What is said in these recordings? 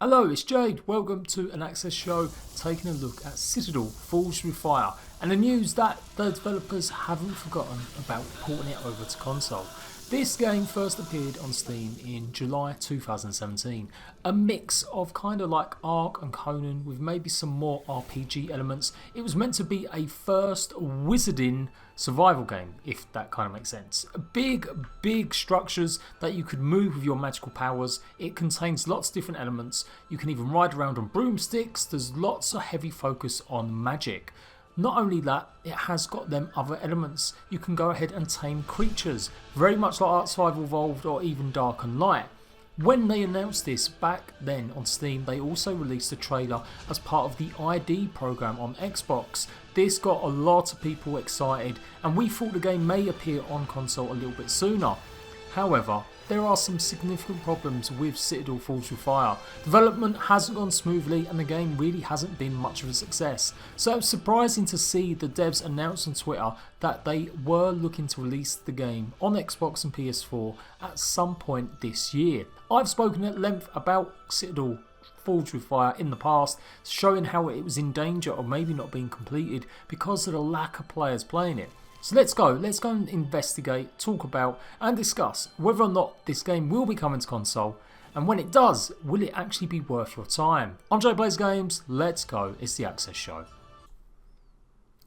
Hello, it's Jade. Welcome to an Access show taking a look at Citadel Forged with Fire and the news that the developers haven't forgotten about porting it over to console. This game first appeared on Steam in July 2017, a mix of kind of like Ark and Conan with maybe some more RPG elements. It was meant to be a first wizarding survival game, if that kind of makes sense. Big structures that you could move with your magical powers. It contains lots of different elements. You can even ride around on broomsticks. There's lots of heavy focus on magic. Not only that, it has got them other elements. You can go ahead and tame creatures, very much like Ark Survival Evolved or even Dark and Light. When they announced this back then on Steam, they also released a trailer as part of the ID program on Xbox. This got a lot of people excited and we thought the game may appear on console a little bit sooner. However, there are some significant problems with Citadel Forged with Fire. Development hasn't gone smoothly and the game really hasn't been much of a success. So it's surprising to see the devs announce on Twitter that they were looking to release the game on Xbox and PS4 at some point this year. I've spoken at length about Citadel Forged with Fire in the past, showing how it was in danger of maybe not being completed because of the lack of players playing it. So let's go and investigate, talk about and discuss whether or not this game will be coming to console, and when it does, will it actually be worth your time. I'm Jade Plays Games, let's go, it's the Access Show.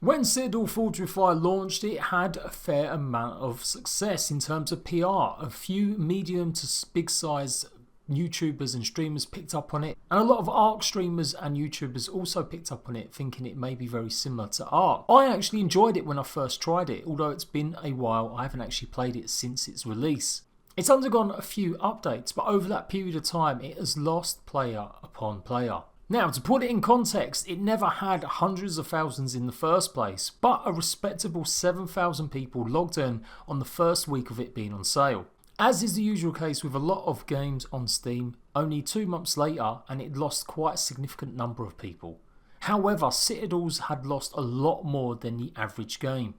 When Citadel Forged with Fire launched, it had a fair amount of success in terms of PR. A few medium to big size YouTubers and streamers picked up on it, and a lot of Ark streamers and YouTubers also picked up on it, thinking it may be very similar to Ark. I actually enjoyed it when I first tried it, although it's been a while. I haven't actually played it since its release. It's undergone a few updates, but over that period of time it has lost player upon player. Now, to put it in context, it never had hundreds of thousands in the first place, but a respectable 7,000 people logged in on the first week of it being on sale. As is the usual case with a lot of games on Steam, only 2 months later and it lost quite a significant number of people. However, Citadel's had lost a lot more than the average game.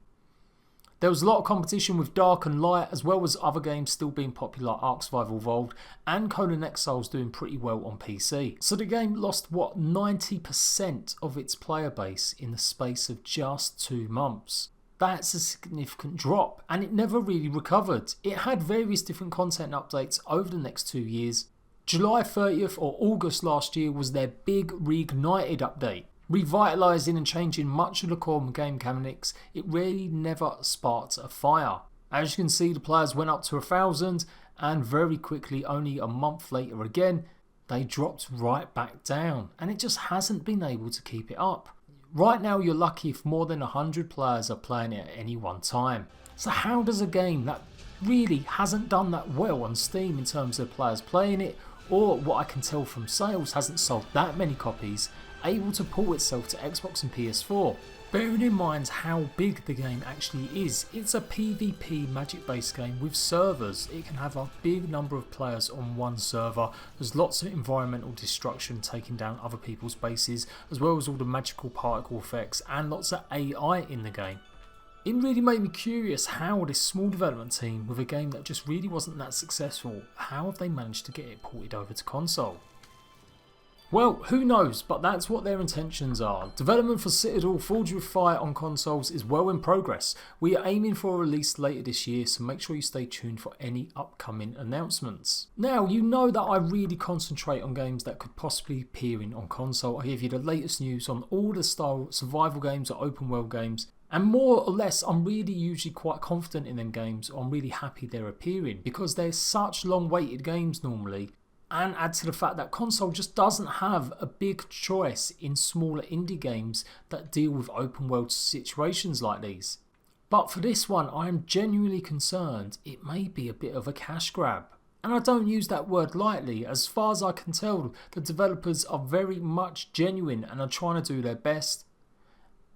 There was a lot of competition with Dark and Light, as well as other games still being popular, Ark Survival Evolved and Conan Exiles doing pretty well on PC. So the game lost 90% of its player base in the space of just 2 months. That's a significant drop, and it never really recovered. It had various different content updates over the next 2 years. July 30th or August last year was their big Reignited update. Revitalising and changing much of the core game mechanics, it really never sparked a fire. As you can see, the players went up to 1,000 and very quickly, only a month later again, they dropped right back down, and it just hasn't been able to keep it up. Right now you're lucky if more than 100 players are playing it at any one time. So how does a game that really hasn't done that well on Steam in terms of players playing it, or what I can tell from sales hasn't sold that many copies, able to pull itself to Xbox and PS4? Bearing in mind how big the game actually is, it's a PvP magic based game with servers. It can have a big number of players on one server. There's lots of environmental destruction taking down other people's bases, as well as all the magical particle effects and lots of AI in the game. It really made me curious how this small development team with a game that just really wasn't that successful, how have they managed to get it ported over to console? Well, who knows, but that's what their intentions are. Development for Citadel Forged with Fire on consoles is well in progress. We are aiming for a release later this year, so make sure you stay tuned for any upcoming announcements. Now, you know that I really concentrate on games that could possibly appear on console. I give you the latest news on all the style survival games or open world games. And more or less, I'm really usually quite confident in them games. I'm really happy they're appearing because they're such long waited games normally. And add to the fact that console just doesn't have a big choice in smaller indie games that deal with open world situations like these. But for this one, I am genuinely concerned it may be a bit of a cash grab. And I don't use that word lightly. As far as I can tell, the developers are very much genuine and are trying to do their best.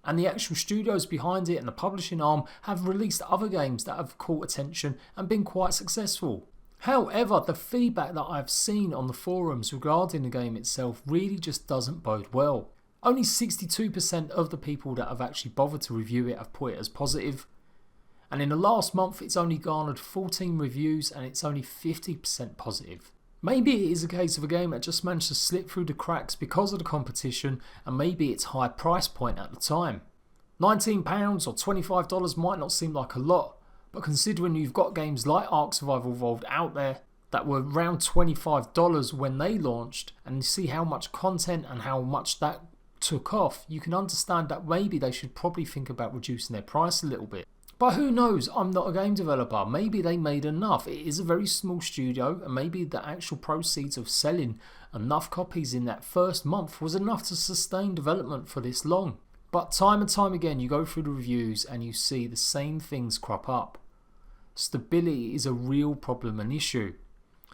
And the actual studios behind it and the publishing arm have released other games that have caught attention and been quite successful. However, the feedback that I've seen on the forums regarding the game itself really just doesn't bode well. Only 62% of the people that have actually bothered to review it have put it as positive. And in the last month it's only garnered 14 reviews and it's only 50% positive. Maybe it is a case of a game that just managed to slip through the cracks because of the competition, and maybe its high price point at the time. £19 or $25 might not seem like a lot, but considering you've got games like Ark Survival Evolved out there that were around $25 when they launched, and you see how much content and how much that took off, you can understand that maybe they should probably think about reducing their price a little bit. But who knows, I'm not a game developer, maybe they made enough. It is a very small studio, and maybe the actual proceeds of selling enough copies in that first month was enough to sustain development for this long. But time and time again you go through the reviews and you see the same things crop up. Stability is a real problem and issue.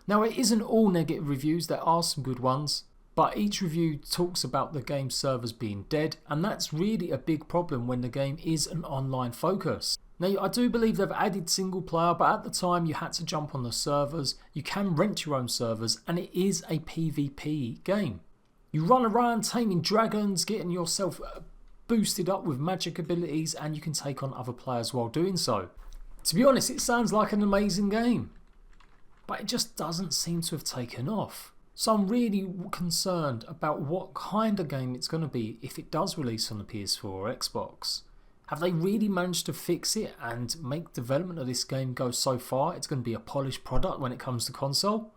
Now it isn't all negative reviews, there are some good ones, but each review talks about the game servers being dead, and that's really a big problem when the game is an online focus. Now I do believe they've added single player, but at the time you had to jump on the servers, you can rent your own servers, and it is a PvP game. You run around taming dragons, getting yourself boosted up with magic abilities, and you can take on other players while doing so. To be honest, it sounds like an amazing game, but it just doesn't seem to have taken off. So I'm really concerned about what kind of game it's going to be if it does release on the PS4 or Xbox. Have they really managed to fix it and make development of this game go so far it's going to be a polished product when it comes to console?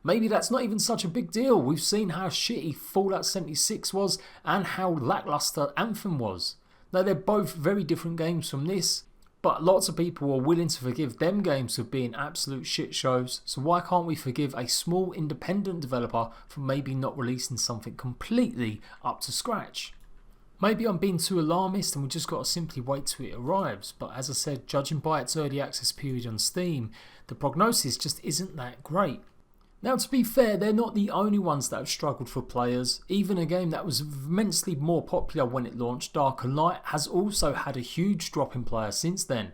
Maybe that's not even such a big deal. We've seen how shitty Fallout 76 was and how lackluster Anthem was. Now they're both very different games from this, but lots of people are willing to forgive them games for being absolute shit shows, so why can't we forgive a small independent developer for maybe not releasing something completely up to scratch? Maybe I'm being too alarmist and we just got to simply wait till it arrives, but as I said, judging by its early access period on Steam, the prognosis just isn't that great. Now to be fair, they're not the only ones that have struggled for players. Even a game that was immensely more popular when it launched, Dark and Light, has also had a huge drop in players since then.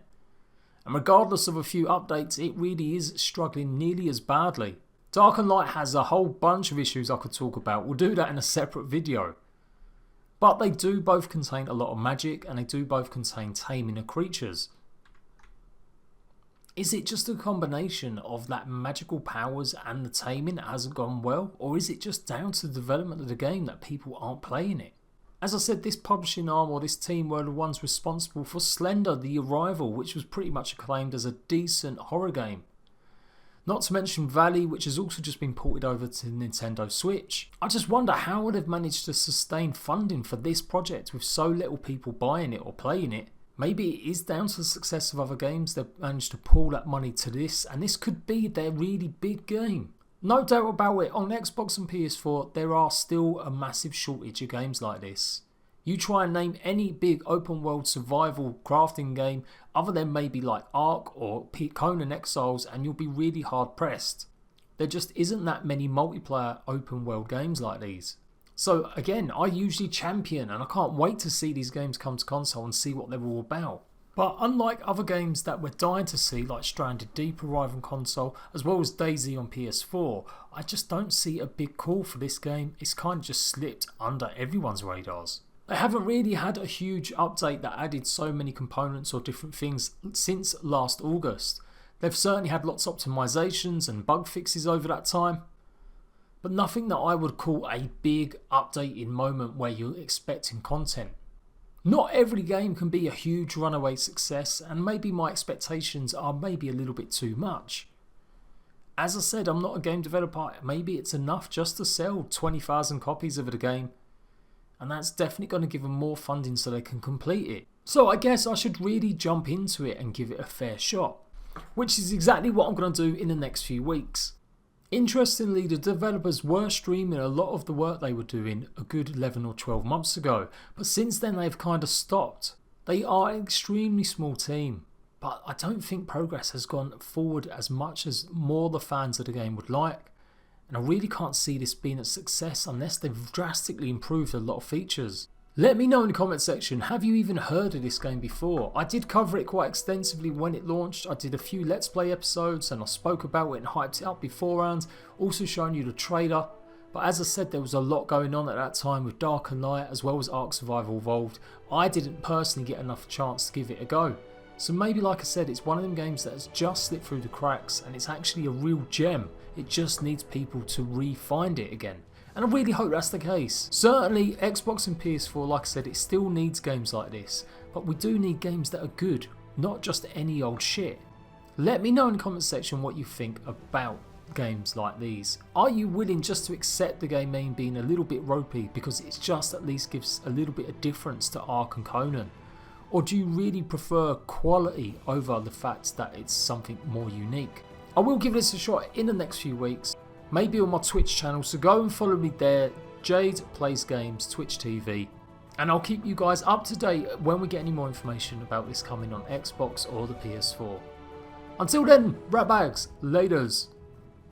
And regardless of a few updates, it really is struggling nearly as badly. Dark and Light has a whole bunch of issues I could talk about, we'll do that in a separate video. But they do both contain a lot of magic, and they do both contain taming of creatures. Is it just a combination of that magical powers and the taming that hasn't gone well, or is it just down to the development of the game that people aren't playing it? As I said, this publishing arm or this team were the ones responsible for Slender: The Arrival, which was pretty much acclaimed as a decent horror game. Not to mention Valley, which has also just been ported over to Nintendo Switch. I just wonder how they've managed to sustain funding for this project with so little people buying it or playing it. Maybe it is down to the success of other games they've managed to pull that money to this, and this could be their really big game. No doubt about it, on Xbox and PS4 there are still a massive shortage of games like this. You try and name any big open world survival crafting game other than maybe like Ark or Conan Exiles and you'll be really hard pressed. There just isn't that many multiplayer open world games like these. So again, I usually champion, and I can't wait to see these games come to console and see what they're all about. But unlike other games that we're dying to see, like Stranded Deep arrive on console, as well as DayZ on PS4, I just don't see a big call for this game. It's kind of just slipped under everyone's radars. They haven't really had a huge update that added so many components or different things since last August. They've certainly had lots of optimizations and bug fixes over that time, but nothing that I would call a big updating moment where you're expecting content. Not every game can be a huge runaway success, and maybe my expectations are maybe a little bit too much. As I said, I'm not a game developer. Maybe it's enough just to sell 20,000 copies of the game, and that's definitely going to give them more funding so they can complete it. So I guess I should really jump into it and give it a fair shot, which is exactly what I'm going to do in the next few weeks. Interestingly, the developers were streaming a lot of the work they were doing a good 11 or 12 months ago, but since then they've kind of stopped. They are an extremely small team, but I don't think progress has gone forward as much as more the fans of the game would like, and I really can't see this being a success unless they've drastically improved a lot of features. Let me know in the comment section, have you even heard of this game before? I did cover it quite extensively when it launched. I did a few Let's Play episodes and I spoke about it and hyped it up beforehand, also showing you the trailer. But as I said, there was a lot going on at that time with Dark and Light as well as Ark Survival Evolved. I didn't personally get enough chance to give it a go. So maybe, like I said, it's one of them games that has just slipped through the cracks and it's actually a real gem. It just needs people to re-find it again. And I really hope that's the case. Certainly Xbox and PS4, like I said, it still needs games like this. But we do need games that are good, not just any old shit. Let me know in the comment section what you think about games like these. Are you willing just to accept the game name being a little bit ropey because it just at least gives a little bit of difference to Ark and Conan? Or do you really prefer quality over the fact that it's something more unique? I will give this a shot in the next few weeks, maybe on my Twitch channel, so go and follow me there, Jade Plays Games, Twitch TV, and I'll keep you guys up to date when we get any more information about this coming on Xbox or the PS4. Until then, rat bags, laters.